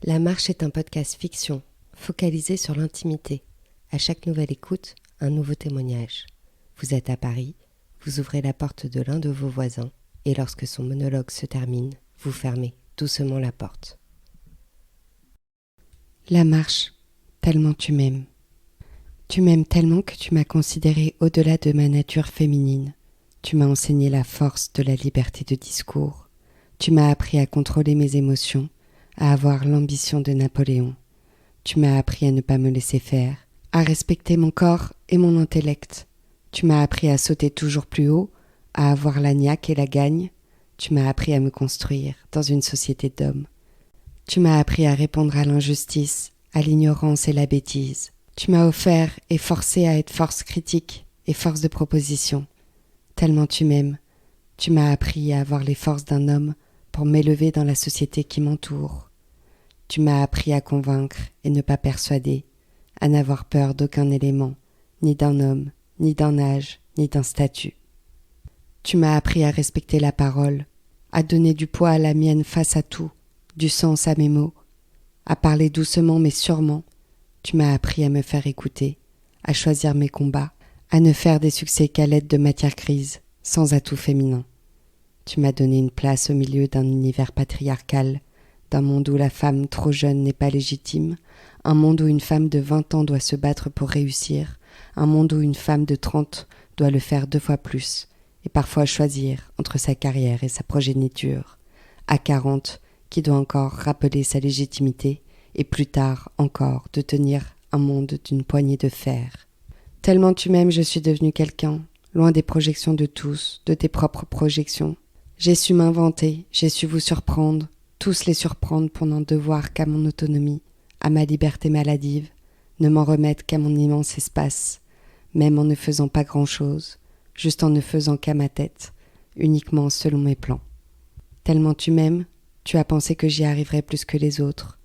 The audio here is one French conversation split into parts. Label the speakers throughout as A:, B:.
A: La Marche est un podcast fiction, focalisé sur l'intimité. À chaque nouvelle écoute, un nouveau témoignage. Vous êtes à Paris, vous ouvrez la porte de l'un de vos voisins, et lorsque son monologue se termine, vous fermez doucement la porte. La Marche, tellement tu m'aimes. Tu m'aimes tellement que tu m'as considérée au-delà de ma nature féminine. Tu m'as enseigné la force de la liberté de discours. Tu m'as appris à contrôler mes émotions, à avoir l'ambition de Napoléon. Tu m'as appris à ne pas me laisser faire, à respecter mon corps et mon intellect. Tu m'as appris à sauter toujours plus haut, à avoir la niaque et la gagne. Tu m'as appris à me construire dans une société d'hommes. Tu m'as appris à répondre à l'injustice, à l'ignorance et la bêtise. Tu m'as offert et forcé à être force critique et force de proposition. Tellement tu m'aimes, tu m'as appris à avoir les forces d'un homme pour m'élever dans la société qui m'entoure. Tu m'as appris à convaincre et ne pas persuader, à n'avoir peur d'aucun élément, ni d'un homme, ni d'un âge, ni d'un statut. Tu m'as appris à respecter la parole, à donner du poids à la mienne face à tout, du sens à mes mots, à parler doucement mais sûrement. Tu m'as appris à me faire écouter, à choisir mes combats, à ne faire des succès qu'à l'aide de matières grises, sans atout féminin. Tu m'as donné une place au milieu d'un univers patriarcal, d'un monde où la femme trop jeune n'est pas légitime, un monde où une femme de 20 ans doit se battre pour réussir, un monde où une femme de 30 doit le faire 2 fois plus, et parfois choisir entre sa carrière et sa progéniture, à 40, qui doit encore rappeler sa légitimité, et plus tard encore de tenir un monde d'une poignée de fer. Tellement tu m'aimes, je suis devenue quelqu'un, loin des projections de tous, de tes propres projections. J'ai su m'inventer, j'ai su vous surprendre, tous les surprendre pour n'en devoir qu'à mon autonomie, à ma liberté maladive, ne m'en remettre qu'à mon immense espace, même en ne faisant pas grand-chose, juste en ne faisant qu'à ma tête, uniquement selon mes plans. Tellement tu m'aimes, tu as pensé que j'y arriverais plus que les autres.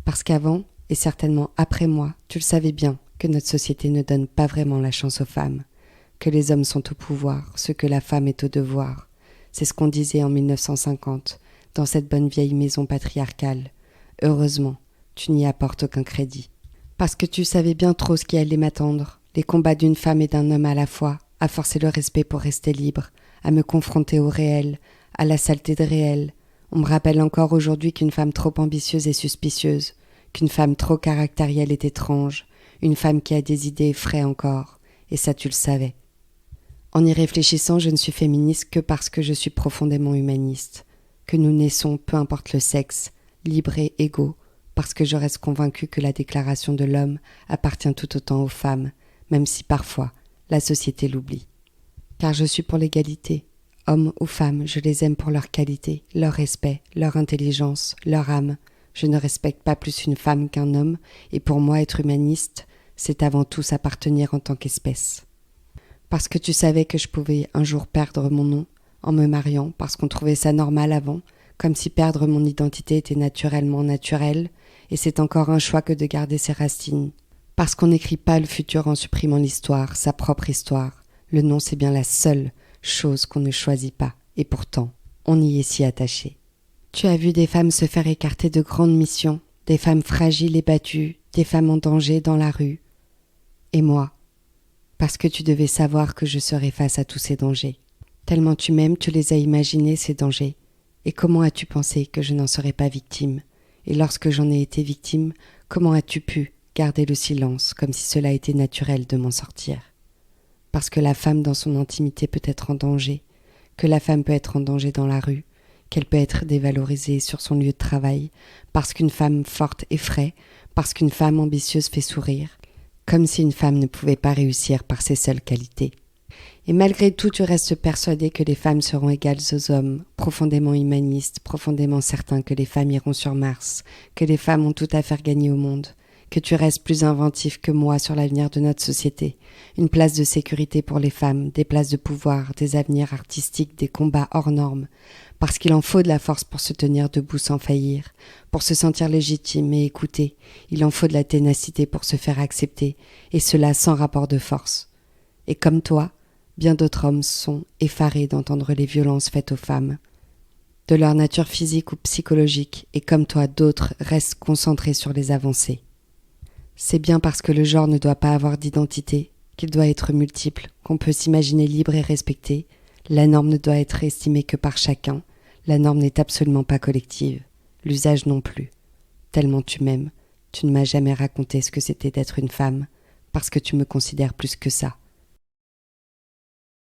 A: Parce qu'avant, et certainement après moi, tu le savais bien que notre société ne donne pas vraiment la chance aux femmes, que les hommes sont au pouvoir, ce que la femme est au devoir. C'est ce qu'on disait en 1950, dans cette bonne vieille maison patriarcale. Heureusement, tu n'y apportes aucun crédit. Parce que tu savais bien trop ce qui allait m'attendre, les combats d'une femme et d'un homme à la fois, à forcer le respect pour rester libre, à me confronter au réel, à la saleté de réel. On me rappelle encore aujourd'hui qu'une femme trop ambitieuse est suspicieuse, qu'une femme trop caractérielle est étrange, une femme qui a des idées effraie encore, et ça tu le savais. En y réfléchissant, je ne suis féministe que parce que je suis profondément humaniste, que nous naissons, peu importe le sexe, libres et égaux, parce que je reste convaincue que la déclaration de l'homme appartient tout autant aux femmes, même si parfois la société l'oublie. Car je suis pour l'égalité. Hommes ou femmes, je les aime pour leur qualité, leur respect, leur intelligence, leur âme. Je ne respecte pas plus une femme qu'un homme, et pour moi être humaniste, c'est avant tout s'appartenir en tant qu'espèce. Parce que tu savais que je pouvais un jour perdre mon nom, en me mariant, parce qu'on trouvait ça normal avant, comme si perdre mon identité était naturellement naturel, et c'est encore un choix que de garder ses racines. Parce qu'on n'écrit pas le futur en supprimant l'histoire, sa propre histoire. Le nom, c'est bien la seule chose qu'on ne choisit pas, et pourtant, on y est si attaché. Tu as vu des femmes se faire écarter de grandes missions, des femmes fragiles et battues, des femmes en danger dans la rue. Et moi, parce que tu devais savoir que je serais face à tous ces dangers. Tellement tu m'aimes, tu les as imaginés, ces dangers. Et comment as-tu pensé que je n'en serais pas victime? Et lorsque j'en ai été victime, comment as-tu pu garder le silence, comme si cela était naturel de m'en sortir? Parce que la femme dans son intimité peut être en danger, que la femme peut être en danger dans la rue, qu'elle peut être dévalorisée sur son lieu de travail, parce qu'une femme forte effraie, parce qu'une femme ambitieuse fait sourire, comme si une femme ne pouvait pas réussir par ses seules qualités. Et malgré tout, tu restes persuadé que les femmes seront égales aux hommes, profondément humanistes, profondément certain que les femmes iront sur Mars, que les femmes ont tout à faire gagner au monde, que tu restes plus inventif que moi sur l'avenir de notre société, une place de sécurité pour les femmes, des places de pouvoir, des avenirs artistiques, des combats hors normes, parce qu'il en faut de la force pour se tenir debout sans faillir, pour se sentir légitime et écouté, il en faut de la ténacité pour se faire accepter, et cela sans rapport de force. Et comme toi, bien d'autres hommes sont effarés d'entendre les violences faites aux femmes. de leur nature physique ou psychologique, et comme toi, d'autres restent concentrés sur les avancées. C'est bien parce que le genre ne doit pas avoir d'identité, qu'il doit être multiple, qu'on peut s'imaginer libre et respecté. La norme ne doit être estimée que par chacun. La norme n'est absolument pas collective. L'usage non plus. Tellement tu m'aimes, tu ne m'as jamais raconté ce que c'était d'être une femme, parce que tu me considères plus que ça.